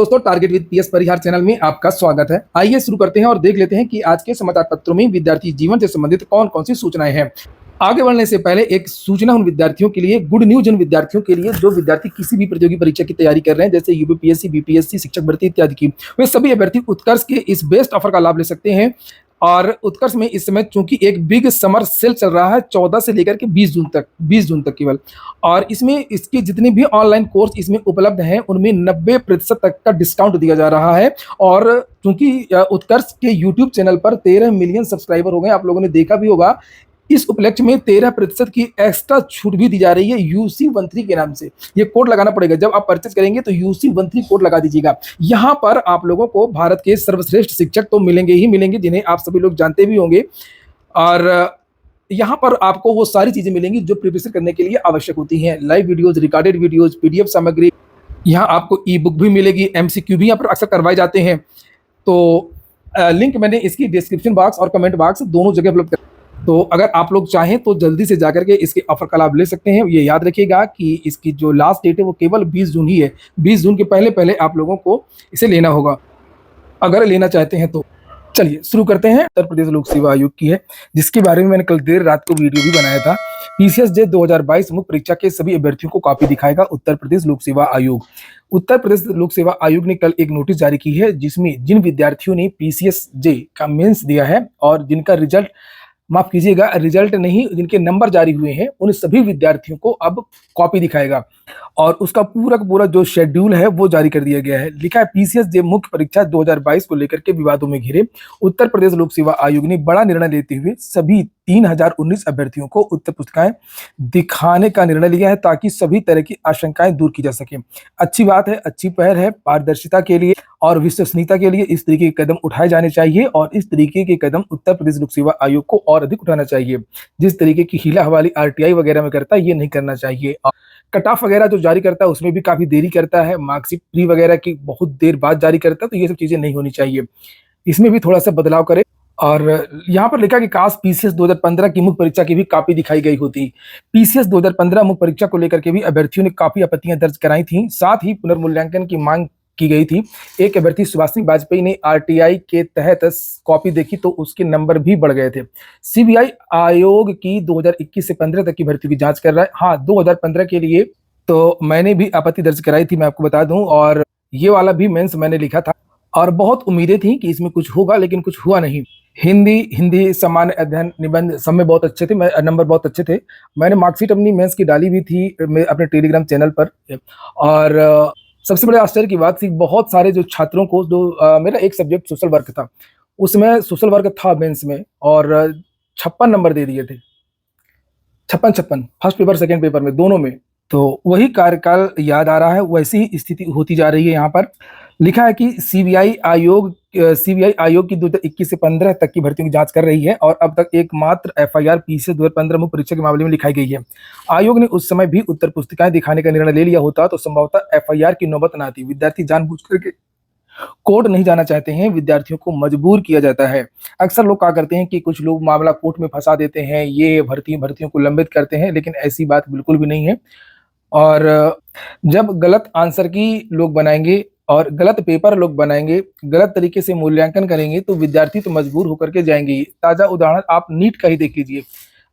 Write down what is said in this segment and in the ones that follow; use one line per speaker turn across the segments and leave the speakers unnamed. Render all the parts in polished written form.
दोस्तों, target with PS Parihar channel में आपका स्वागत है। आइए शुरू करते हैं और देख लेते हैं कि आज के समाचार पत्रों में विद्यार्थी जीवन से संबंधित कौन कौन सी सूचनाएं हैं। आगे बढ़ने से पहले एक सूचना उन विद्यार्थियों के लिए, गुड न्यूज उन विद्यार्थियों के लिए जो विद्यार्थी किसी भी प्रतियोगी परीक्षा की तैयारी कर रहे हैं, जैसे यूपीपीएससी, बीपीएससी, शिक्षक भर्ती इत्यादि की। वे सभी अभ्यर्थी उत्कर्ष के इस बेस्ट ऑफर का लाभ ले सकते हैं। और उत्कर्ष में इस समय चूंकि एक बिग समर सेल चल रहा है 14 से लेकर के 20 जून तक केवल, और इसमें इसके जितने भी ऑनलाइन कोर्स इसमें उपलब्ध हैं उनमें 90% तक का डिस्काउंट दिया जा रहा है। और चूंकि उत्कर्ष के यूट्यूब चैनल पर 13 मिलियन सब्सक्राइबर हो गए, आप लोगों ने देखा भी होगा, इस उपलक्ष्य में 13% की एक्स्ट्रा छूट भी दी जा रही है UC13 के नाम से। ये कोड लगाना पड़ेगा, जब आप परचेज करेंगे तो UC13 कोड लगा दीजिएगा। यहाँ पर आप लोगों को भारत के सर्वश्रेष्ठ शिक्षक तो मिलेंगे ही मिलेंगे, जिन्हें आप सभी लोग जानते भी होंगे। और यहाँ पर आपको वो सारी चीजें मिलेंगी जो प्रिपरेशन करने के लिए आवश्यक होती हैं। Live videos, recorded videos, PDF सामग्री, यहाँ आपको ई-बुक भी मिलेगी, MCQ भी यहाँ पर अक्सर करवाए जाते हैं। तो लिंक मैंने इसकी डिस्क्रिप्शन बॉक्स और कमेंट बॉक्स दोनों जगह उपलब्ध कर। तो अगर आप लोग चाहें तो जल्दी से जाकर के इसके ऑफर का लाभ ले सकते हैं। ये याद रखिएगा कि इसकी जो लास्ट डेट है वो केवल 20 जून ही है। 20 जून के पहले पहले आप लोगों को इसे लेना होगा अगर लेना चाहते हैं तो। चलिए शुरू करते हैं। उत्तर प्रदेश लोक सेवा आयोग की है, जिसके बारे में मैंने कल देर रात को वीडियो भी बनाया था। PCSJ 2022 मुख्य परीक्षा के सभी अभ्यर्थियों को कॉपी दिखाएगा उत्तर प्रदेश लोक सेवा आयोग। उत्तर प्रदेश लोक सेवा आयोग ने कल एक नोटिस जारी की है, जिसमें जिन विद्यार्थियों ने PCSJ का मेंस दिया है और जिनका रिजल्ट, माफ कीजिएगा, रिजल्ट नहीं, जिनके नंबर जारी हुए हैं, उन सभी विद्यार्थियों को अब कॉपी दिखाएगा। और उसका पूरा का पूरा जो शेड्यूल है वो जारी कर दिया गया है। लिखा है, PCSJ मुख्य परीक्षा 2022 को लेकर के विवादों में घिरे उत्तर प्रदेश लोक सेवा आयोग ने बड़ा निर्णय लेते हुए सभी 3019 अभ्यर्थियों को उत्तर पुस्तिकाएं दिखाने का निर्णय लिया है, ताकि सभी तरह की आशंकाएं दूर की जा सके। अच्छी बात है, अच्छी पहल है। पारदर्शिता के लिए और विश्वसनीयता के लिए इस तरीके के कदम उठाए जाने चाहिए, और इस तरीके के कदम उत्तर प्रदेश लोक सेवा आयोग को और अधिक उठाना चाहिए। जिस तरीके की हीला हवाली RTI वगैरह में करता है, ये नहीं करना चाहिए। कट ऑफ वगैरह जो जारी करता है उसमें भी काफी देरी करता है, मार्कशीट प्री वगैरह की बहुत देर बाद जारी करता है, तो ये सब चीजें नहीं होनी चाहिए। इसमें भी थोड़ा सा बदलाव करे। और यहाँ पर लिखा कि काश PCS 2015 की मुख्य परीक्षा की भी कॉपी दिखाई गई होती। PCS 2015 मुख्य परीक्षा को लेकर के भी अभ्यर्थियों ने काफी आपत्तियां दर्ज कराई थी, साथ ही पुनर्मूल्यांकन की मांग की गई थी। एक अभ्यर्थी सुभाषिनी वाजपेयी ने RTI के तहत कॉपी देखी तो उसके नंबर भी बढ़ गए थे। CBI आयोग की 2021 से 15 तक की भर्तियों की जांच कर रहा है। हाँ, 2015 के लिए तो मैंने भी आपत्ति दर्ज कराई थी, मैं आपको बता दूं, और ये वाला भी मेंस मैंने लिखा था, और बहुत उम्मीदें थी कि इसमें कुछ होगा, लेकिन कुछ हुआ नहीं। हिंदी सामान्य अध्ययन, निबंध सब में बहुत अच्छे थे, नंबर बहुत अच्छे थे। मैंने मार्कशीट अपनी मेंस की डाली भी थी अपने टेलीग्राम चैनल पर। और सबसे बड़े आश्चर्य की बात थी, बहुत सारे जो छात्रों को, जो मेरा एक सब्जेक्ट सोशल वर्क था, उसमें सोशल वर्क था मेंस में, और 56 नंबर दे दिए थे। 56 फर्स्ट पेपर सेकंड पेपर में, दोनों में। तो वही कार्यकाल याद आ रहा है, वैसी ही स्थिति होती जा रही है। यहाँ पर लिखा है कि CBI आयोग की 2021 से 15 तक की भर्तियों की जांच कर रही है, और अब तक एकमात्र FIR PCS 2015 मुख्य परीक्षा के मामले में लिखाई गई है। आयोग ने उस समय भी उत्तर पुस्तिकाएं दिखाने का निर्णय ले लिया होता तो संभवतः FIR की नौबत न आती। विद्यार्थी जानबूझ करके कोर्ट नहीं जाना चाहते हैं, विद्यार्थियों को मजबूर किया जाता है। अक्सर लोग क्या करते हैं कि कुछ लोग मामला कोर्ट में फंसा देते हैं, ये भर्तियों को लंबित करते हैं, लेकिन ऐसी बात बिल्कुल भी नहीं है। और जब गलत आंसर की लोग बनाएंगे और गलत पेपर लोग बनाएंगे, गलत तरीके से मूल्यांकन करेंगे, तो विद्यार्थी तो मजबूर होकर के जाएंगे। ताजा उदाहरण आप नीट का ही देख लीजिए।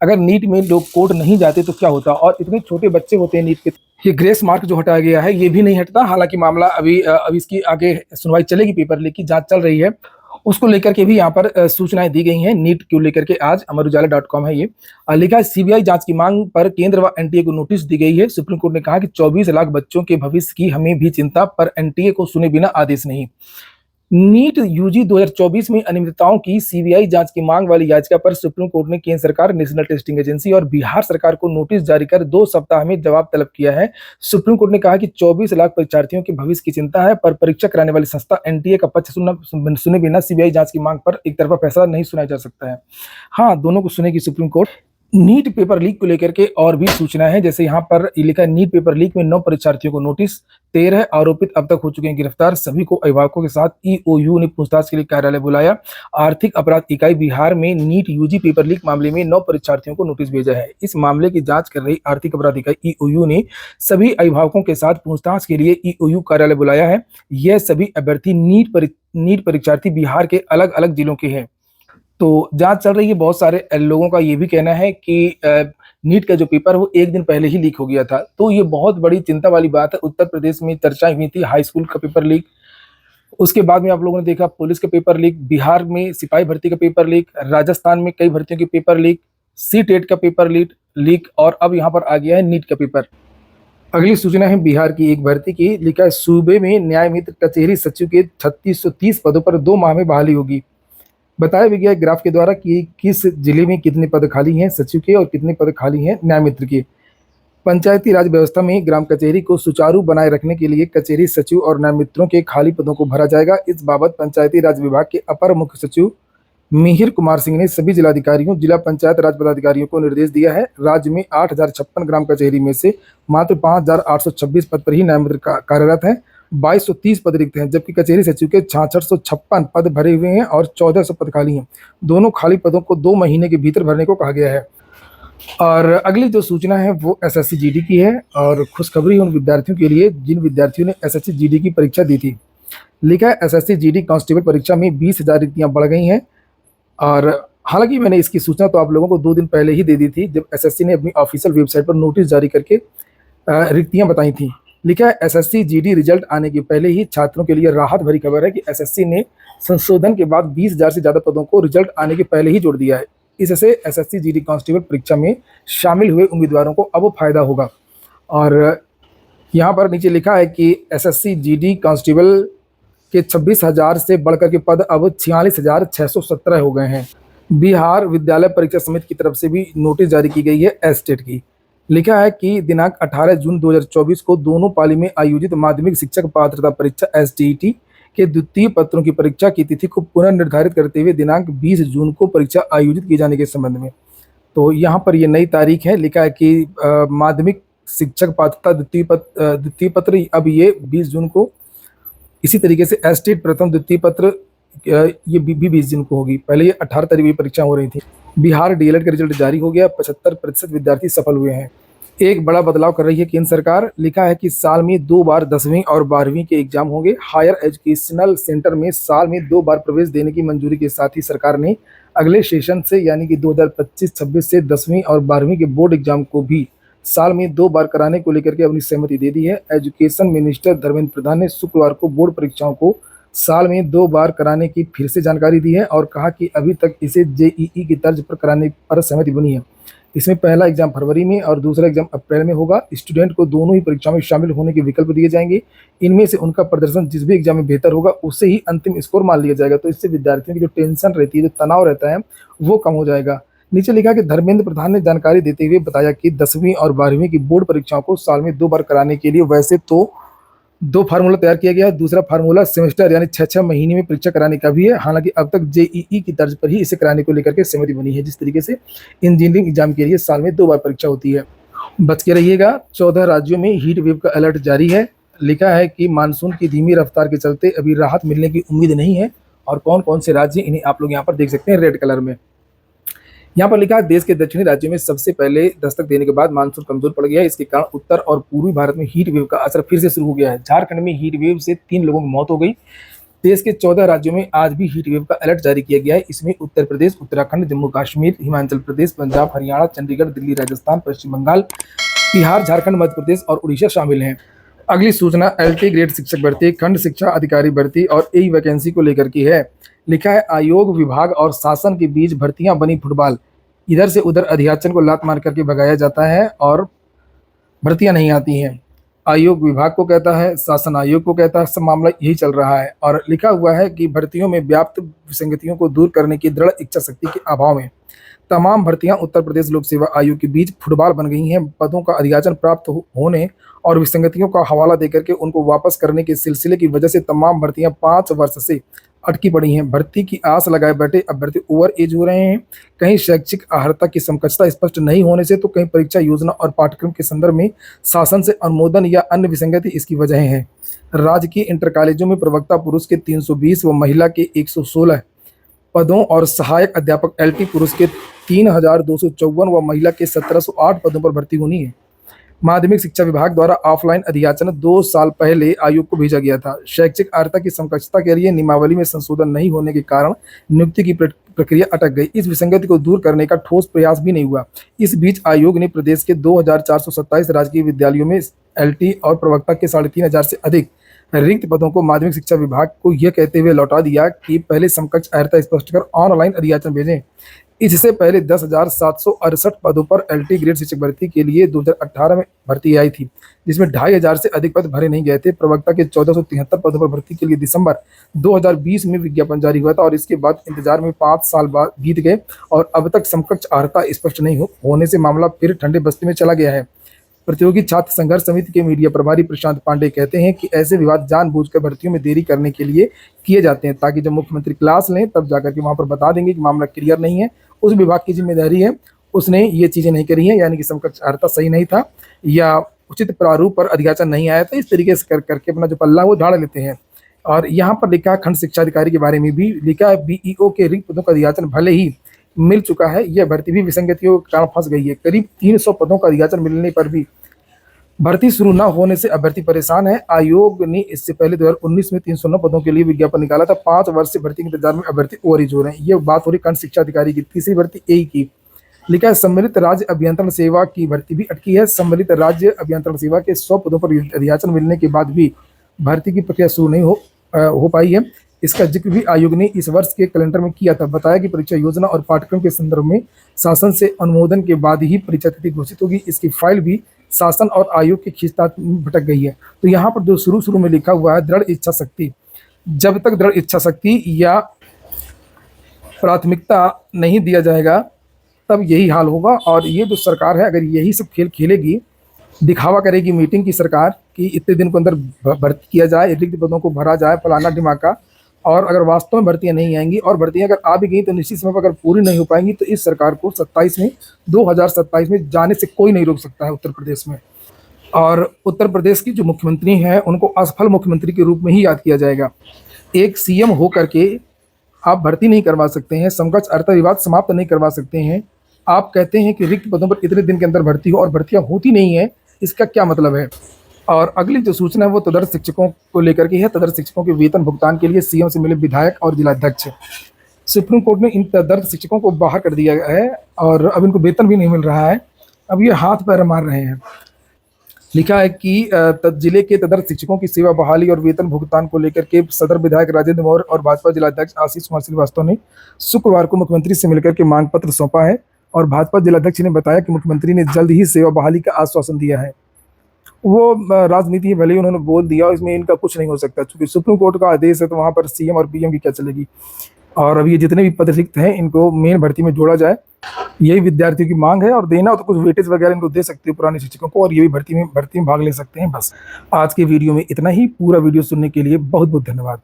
अगर नीट में लोग कोर्ट नहीं जाते तो क्या होता, और इतने छोटे बच्चे होते हैं नीट के। ये ग्रेस मार्क जो हटाया गया है ये भी नहीं हटता, हालांकि मामला अभी इसकी आगे सुनवाई चलेगी, पेपर लीक की जांच चल रही है, उसको लेकर के भी यहाँ पर सूचनाएं दी गई हैं। नीट को लेकर के आज अमरुजाला.com है ये लिखा है, CBI जांच की मांग पर केंद्र व NTA को नोटिस दी गई है। सुप्रीम कोर्ट ने कहा कि 24 लाख बच्चों के भविष्य की हमें भी चिंता, पर NTA को सुने बिना आदेश नहीं। नीट UG 2024 में अनियमितताओं की CBI जांच की मांग वाली याचिका पर सुप्रीम कोर्ट ने केंद्र सरकार, नेशनल टेस्टिंग एजेंसी और बिहार सरकार को नोटिस जारी कर 2 सप्ताह में जवाब तलब किया है। सुप्रीम कोर्ट ने कहा कि 24 लाख परीक्षार्थियों के भविष्य की चिंता है, पर परीक्षा कराने वाली संस्था NTA का पक्ष सुने बिना CBI जांच की मांग पर एक तरफा फैसला नहीं सुनाया जा सकता है। हाँ, दोनों को सुनेगी Supreme Court. NEET paper leak को लेकर के और भी सूचना है। जैसे यहाँ पर ये लिखा है, नीट पेपर लीक में 9 परीक्षार्थियों को नोटिस, 13 आरोपित अब तक हो चुके हैं गिरफ्तार, सभी को अभिभावकों के साथ ईओयू ने पूछताछ के लिए कार्यालय बुलाया। आर्थिक अपराध इकाई बिहार में नीट यूजी पेपर लीक मामले में 9 परीक्षार्थियों को नोटिस भेजा है। इस मामले की जांच कर रही आर्थिक अपराध इकाई ईओयू ने सभी अभिभावकों के साथ पूछताछ के लिए ईओयू कार्यालय बुलाया है। यह सभी अभ्यर्थी नीट परीक्षार्थी बिहार के अलग अलग जिलों के हैं। तो जांच चल रही है। बहुत सारे लोगों का ये भी कहना है कि नीट का जो पेपर वो एक दिन पहले ही लीक हो गया था। तो ये बहुत बड़ी चिंता वाली बात है। उत्तर प्रदेश में चर्चाएं हुई थी हाई स्कूल का पेपर लीक, उसके बाद में आप लोगों ने देखा पुलिस का पेपर लीक, बिहार में सिपाही भर्ती का पेपर लीक, राजस्थान में कई भर्तियों के पेपर लीक, सी-टेट का पेपर लीक और अब यहाँ पर आ गया है नीट का पेपर। अगली सूचना है बिहार की एक भर्ती की। लिखा है, सूबे में न्याय मित्र कचहरी सचिव के 3630 पदों पर 2 माह में बहाली होगी। बताया भी गया है ग्राफ के द्वारा कि किस जिले में कितने पद खाली हैं सचिव के और कितने पद खाली हैं न्याय मित्र के। पंचायती राज व्यवस्था में ग्राम कचहरी को सुचारू बनाए रखने के लिए कचहरी सचिव और न्याय मित्रों के खाली पदों को भरा जाएगा। इस बाबत पंचायती राज विभाग के अपर मुख्य सचिव मिहिर कुमार सिंह ने सभी जिलाधिकारियों, जिला पंचायत राज पदाधिकारियों को निर्देश दिया है। राज्य में 8056 ग्राम कचहरी में से मात्र 5826 पद पर ही न्याय मित्र कार्यरत हैं। 2230 पद रिक्त हैं, जबकि कचहरी सचिव के 6656 पद भरे हुए हैं और 1400 पद खाली हैं। दोनों खाली पदों को 2 महीने के भीतर भरने को कहा गया है। और अगली जो सूचना है वो एसएससी जीडी की है और खुशखबरी उन विद्यार्थियों के लिए जिन विद्यार्थियों ने एसएससी जीडी की परीक्षा दी थी। लिखा है, एसएससी जीडी कांस्टेबल परीक्षा में 20,000 रिक्तियां बढ़ गई हैं। और हालांकि मैंने इसकी सूचना तो आप लोगों को 2 दिन पहले ही दे दी थी, जब एसएससी ने अपनी ऑफिशियल वेबसाइट पर नोटिस जारी करके रिक्तियां बताई थी। लिखा है, एसएससी जीडी रिजल्ट आने के पहले ही छात्रों के लिए राहत भरी खबर है कि एसएससी ने संशोधन के बाद 20,000 से ज़्यादा पदों को रिजल्ट आने के पहले ही जोड़ दिया है। इससे एसएससी जीडी कांस्टेबल परीक्षा में शामिल हुए उम्मीदवारों को अब फायदा होगा। और यहाँ पर नीचे लिखा है कि एसएससी जीडी कांस्टेबल के 26,000 से बढ़कर के पद अब 46,617 हो गए हैं। बिहार विद्यालय परीक्षा समिति की तरफ से भी नोटिस जारी की गई है एसटेट की। लिखा है कि दिनांक 18 जून 2024 को दोनों पाली में आयोजित माध्यमिक शिक्षक पात्रता परीक्षा एसटीईटी के द्वितीय पत्रों की परीक्षा की तिथि को पुनर्निर्धारित करते हुए दिनांक 20 जून को परीक्षा आयोजित किए जाने के संबंध में। तो यहाँ पर ये नई तारीख है। लिखा है कि माध्यमिक शिक्षक पात्रता द्वितीय पत्र अब ये 20 जून को, इसी तरीके से एसटेट प्रथम द्वितीय पत्र ये भी 20 जून को होगी। पहले ये 18 तारीख की परीक्षा हो रही थी। बिहार डीएलएड का रिजल्ट जारी हो गया, 75% विद्यार्थी सफल हुए हैं। एक बड़ा बदलाव कर रही है केंद्र सरकार। लिखा है कि साल में 2 बार 10वीं और 12वीं के एग्जाम होंगे। हायर एजुकेशनल सेंटर में साल में 2 बार प्रवेश देने की मंजूरी के साथ ही सरकार ने अगले सेशन से यानी कि 2025-26 से 10वीं और 12वीं के बोर्ड एग्जाम को भी साल में 2 बार कराने को लेकर के अपनी सहमति दे दी है। एजुकेशन मिनिस्टर धर्मेंद्र प्रधान ने शुक्रवार को बोर्ड परीक्षाओं को साल में 2 बार कराने की फिर से जानकारी दी है और कहा कि अभी तक इसे जेईई की तर्ज पर कराने पर सहमति बनी है। इसमें पहला एग्जाम फरवरी में और दूसरा एग्जाम अप्रैल में होगा। स्टूडेंट को दोनों ही परीक्षाओं में शामिल होने के विकल्प दिए जाएंगे। इनमें से उनका प्रदर्शन जिस भी एग्जाम में बेहतर होगा उससे ही अंतिम स्कोर मान लिया जाएगा। तो इससे विद्यार्थियों की जो टेंशन रहती है, जो तनाव रहता है, वो कम हो जाएगा। नीचे लिखा कि धर्मेंद्र प्रधान ने जानकारी देते हुए बताया कि 10वीं और 12वीं की बोर्ड परीक्षाओं को साल में 2 बार कराने के लिए वैसे तो 2 फार्मूला तैयार किया गया है। दूसरा फार्मूला सेमेस्टर यानी 6-6 महीने में परीक्षा कराने का भी है। हालांकि अब तक जेईई की तर्ज पर ही इसे कराने को लेकर के सहमति बनी है, जिस तरीके से इंजीनियरिंग एग्जाम के लिए साल में 2 बार परीक्षा होती है। बच के रहिएगा। 14 राज्यों में हीट वेव का अलर्ट जारी है। लिखा है कि मानसून की धीमी रफ्तार के चलते अभी राहत मिलने की उम्मीद नहीं है। और कौन कौन से राज्य, इन्हें आप लोग यहाँ पर देख सकते हैं रेड कलर में। यहाँ पर लिखा है, देश के दक्षिणी राज्यों में सबसे पहले दस्तक देने के बाद मानसून कमजोर पड़ गया है। इसके कारण उत्तर और पूर्वी भारत में हीट वेव का असर फिर से शुरू हो गया है। झारखंड में हीट वेव से 3 लोगों की मौत हो गई। देश के 14 राज्यों में आज भी हीट वेव का अलर्ट जारी किया गया है। इसमें उत्तर प्रदेश, उत्तराखंड, जम्मू कश्मीर, हिमाचल प्रदेश, पंजाब, हरियाणा, चंडीगढ़, दिल्ली, राजस्थान, पश्चिम बंगाल, बिहार, झारखंड, मध्य प्रदेश और उड़ीसा शामिल हैं। अगली सूचना एलटी ग्रेड शिक्षक भर्ती, खंड शिक्षा अधिकारी भर्ती और एई वैकेंसी को लेकर की है। लिखा है, आयोग, विभाग और शासन के बीच भर्तियां बनी फुटबॉल। इधर से उधर अध्याचन को लात मार करके भगाया जाता है और भर्तियां नहीं आती हैं। आयोग विभाग को कहता है, शासन आयोग को कहता है, सब मामला यही चल रहा है। और लिखा हुआ है कि भर्तियों में व्याप्त विसंगतियों को दूर करने की दृढ़ इच्छा शक्ति के अभाव में तमाम भर्तियां उत्तर प्रदेश लोक सेवा आयोग के बीच फुटबॉल बन गई हैं। पदों का अध्याचन प्राप्त होने और विसंगतियों का हवाला देकर के उनको वापस करने के सिलसिले की वजह से तमाम भर्तियां 5 वर्ष से अटकी पड़ी हैं। भर्ती की आस लगाए बैठे अभ्यर्थी ओवर एज हो रहे हैं। कहीं शैक्षिक अर्हता की समकक्षता स्पष्ट नहीं होने से, तो कहीं परीक्षा योजना और पाठ्यक्रम के संदर्भ में शासन से अनुमोदन या अन्य विसंगति इसकी वजह है। राजकीय इंटर कॉलेजों में प्रवक्ता पुरुष के 320 व महिला के 116 पदों और सहायक अध्यापक एलटी पुरुष के 3254 व महिला के 1708 पदों पर भर्ती होनी है। माध्यमिक शिक्षा विभाग द्वारा ऑफलाइन अधियाचन 2 साल पहले आयोग को भेजा गया था। शैक्षिक अर्हता की समकक्षता के लिए नियमावली में संशोधन नहीं होने के कारण नियुक्ति की प्रक्रिया अटक गई। इस विसंगति को दूर करने का ठोस प्रयास भी नहीं हुआ। इस बीच आयोग ने प्रदेश के 2427 राजकीय विद्यालयों में एलटी और प्रवक्ता के 3500 से अधिक रिक्त पदों को माध्यमिक शिक्षा विभाग को यह कहते हुए लौटा दिया कि पहले समकक्ष अर्हता स्पष्ट कर ऑनलाइन अधियाचन भेजें। इससे पहले 10,768 पदों पर एलटी ग्रेड शिक्षक भर्ती के लिए 2018 में भर्ती आई थी, जिसमें 2500 से अधिक पद भरे नहीं गए थे। प्रवक्ता के 1473 पदों पर भर्ती के लिए दिसंबर 2020 में विज्ञापन जारी हुआ था और इसके बाद इंतजार में 5 साल बाद बीत गए और अब तक समकक्ष अर्हता स्पष्ट नहीं होने से मामला फिर ठंडे बस्ती में चला गया है। प्रतियोगी छात्र संघर्ष समिति के मीडिया प्रभारी प्रशांत पांडे कहते हैं कि ऐसे विवाद जानबूझकर भर्तियों में देरी करने के लिए किए जाते हैं, ताकि जब मुख्यमंत्री क्लास लें तब जाकर के वहां पर बता देंगे कि मामला क्लियर नहीं है, उस विभाग की जिम्मेदारी है, उसने ये चीजें नहीं करी हैं, यानी कि समकक्ष अर्हता सही नहीं था या उचित प्रारूप पर अधियाचन नहीं आया था। इस तरीके से करके अपना जो पल्ला वो झाड़ लेते हैं। और यहाँ पर लिखा है खंड शिक्षा अधिकारी के बारे में भी लिखा है, बीईओ के रिक्त पदों का अधियाचन भले ही मिल चुका है, यह भर्ती भी विसंगतियों के कारण फंस गई है। करीब 300 पदों का अधियाचन मिलने पर भी भर्ती शुरू न होने से अभ्यर्थी परेशान है। आयोग ने इससे पहले 2019 में 309 पदों के लिए विज्ञापन निकाला था। 5 वर्ष से भर्ती के इंतजार में अभ्यर्थी ओवरेज हो रहे हैं। ये बात हो रही खंड शिक्षा अधिकारी की। तीसरी भर्ती एई की। लिखा है सम्मिलित राज्य अभियंत्रण सेवा की भर्ती भी अटकी है। सम्मिलित राज्य अभियंत्रण सेवा के 100 पदों पर अधियाचन मिलने के बाद भी भर्ती की प्रक्रिया शुरू नहीं हो पाई है। इसका जिक्र भी आयोग ने इस वर्ष के कैलेंडर में किया था। बताया कि परीक्षा योजना और पाठ्यक्रम के संदर्भ में शासन से अनुमोदन के बाद ही परीक्षा तिथि घोषित होगी। इसकी फाइल भी शासन और आयोग की खींचतान में भटक गई है। तो यहाँ पर जो शुरू में लिखा हुआ है दृढ़ इच्छा शक्ति, जब तक दृढ़ इच्छा शक्ति या प्राथमिकता नहीं दिया जाएगा तब यही हाल होगा। और ये जो सरकार है अगर यही सब खेल खेलेगी, दिखावा करेगी मीटिंग की सरकार कि इतने दिन के अंदर भर्ती किया जाए, रिक्त पदों को भरा जाए, फलाना ढिमाका, और अगर वास्तव में भर्तियां नहीं आएंगी और भर्तियां अगर आ भी गई तो निश्चित समय पर अगर पूरी नहीं हो पाएंगी, तो इस सरकार को 2027 में जाने से कोई नहीं रोक सकता है उत्तर प्रदेश में। और उत्तर प्रदेश की जो मुख्यमंत्री हैं उनको असफल मुख्यमंत्री के रूप में ही याद किया जाएगा। एक सीएम होकर के आप भर्ती नहीं करवा सकते हैं, समकक्ष अर्हता विवाद समाप्त नहीं करवा सकते हैं। आप कहते हैं कि रिक्त पदों पर इतने दिन के अंदर भर्ती हो और भर्तियां होती नहीं है, इसका क्या मतलब है। और अगली जो सूचना है वो तदर्थ शिक्षकों को लेकर के है। तदर्थ शिक्षकों के वेतन भुगतान के लिए सीएम से मिले विधायक और जिलाध्यक्ष। सुप्रीम कोर्ट ने इन तदर्थ शिक्षकों को बाहर कर दिया है और अब इनको वेतन भी नहीं मिल रहा है। अब ये हाथ पैर मार रहे हैं। लिखा है कि जिले के तदर्थ शिक्षकों की सेवा बहाली और वेतन भुगतान को लेकर के सदर विधायक राजेंद्र मौर्य और भाजपा जिलाध्यक्ष आशीष कुमार श्रीवास्तव ने शुक्रवार को मुख्यमंत्री से मिलकर के मांग पत्र सौंपा है। और भाजपा जिलाध्यक्ष ने बताया कि मुख्यमंत्री ने जल्द ही सेवा बहाली का आश्वासन दिया है। वो राजनीति भले ही उन्होंने बोल दिया, इसमें इनका कुछ नहीं हो सकता, क्योंकि सुप्रीम कोर्ट का आदेश है, तो वहाँ पर सीएम और पीएम की क्या चलेगी। और अब ये जितने भी पद रिक्त हैं इनको मेन भर्ती में जोड़ा जाए, यही विद्यार्थियों की मांग है। और देना हो तो कुछ वेटेज वगैरह इनको दे सकते हो पुराने शिक्षकों को, और ये भी भर्ती में भाग ले सकते हैं। बस आज के वीडियो में इतना ही। पूरा वीडियो सुनने के लिए बहुत बहुत धन्यवाद।